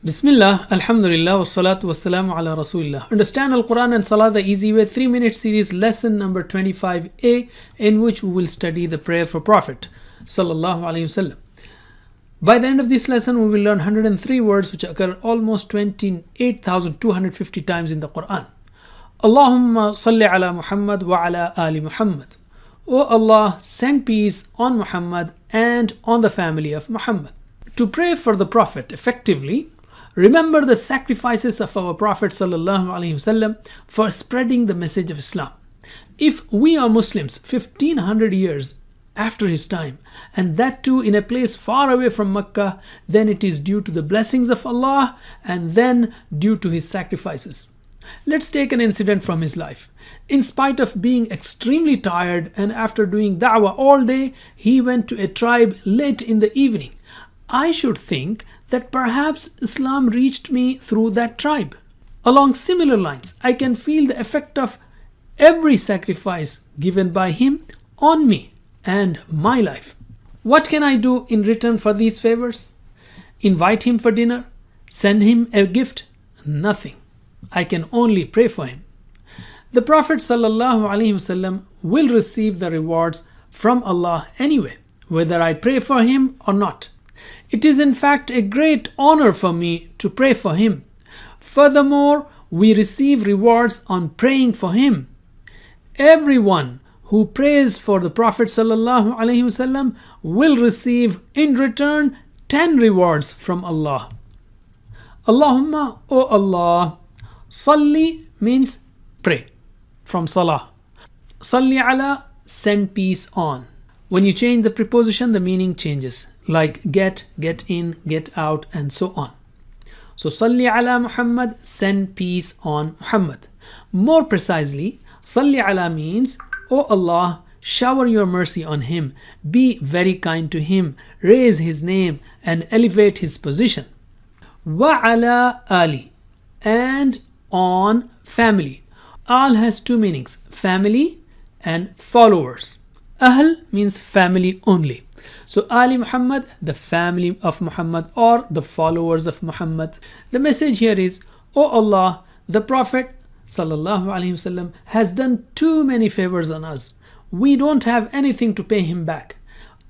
Bismillah, Alhamdulillah, wassalatu wassalamu ala Rasulillah. Understand Al-Quran and Salah the easy way. 3-minute series, lesson number 25a, in which we will study the prayer for Prophet Sallallahu Alaihi Wasallam. By the end of this lesson, we will learn 103 words which occur almost 28,250 times in the Quran. Allahumma salli ala Muhammad wa ala ali Muhammad. O Allah, send peace on Muhammad and on the family of Muhammad. To pray for the Prophet effectively, remember the sacrifices of our Prophet Sallallahu Alaihi Wasallam for spreading the message of Islam. If we are Muslims 1500 years after his time, and that too in a place far away from Mecca, then it is due to the blessings of Allah and then due to his sacrifices. Let's take an incident from his life. In spite of being extremely tired and after doing da'wah all day, he went to a tribe late in the evening. I should think that perhaps Islam reached me through that tribe. Along similar lines, I can feel the effect of every sacrifice given by him on me and my life. What can I do in return for these favors? Invite him for dinner? Send him a gift? Nothing. I can only pray for him. The Prophet ﷺ will receive the rewards from Allah anyway, whether I pray for him or not. It is in fact a great honor for me to pray for him. Furthermore, we receive rewards on praying for him. Everyone who prays for the Prophet ﷺ will receive in return 10 rewards from Allah. Allahumma, O Allah, Salli means pray, from Salah. Salli ala, send peace on. When you change the preposition, the meaning changes, like get in, get out, and so on. So, Salli ala Muhammad, send peace on Muhammad. More precisely, Salli ala means, O Allah, shower your mercy on him, be very kind to him, raise his name, and elevate his position. Wa ala ali, and on family. Al has two meanings, family and followers. Ahl means family only. So Ali Muhammad, the family of Muhammad or the followers of Muhammad. The message here is, O Allah, the Prophet Sallallahu Alaihi Wasallam has done too many favors on us. We don't have anything to pay him back.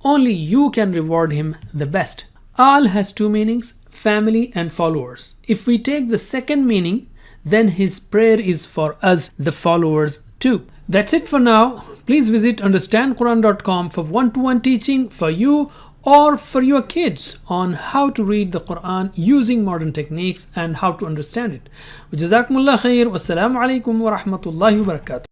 Only you can reward him the best. Al has two meanings, family and followers. If we take the second meaning, then his prayer is for us, the followers too. That's it for now. Please visit understandquran.com for one-to-one teaching for you or for your kids on how to read the Quran using modern techniques and how to understand it. Jazakumullah khair. Wassalamu alaikum wa rahmatullahi wa barakatuh.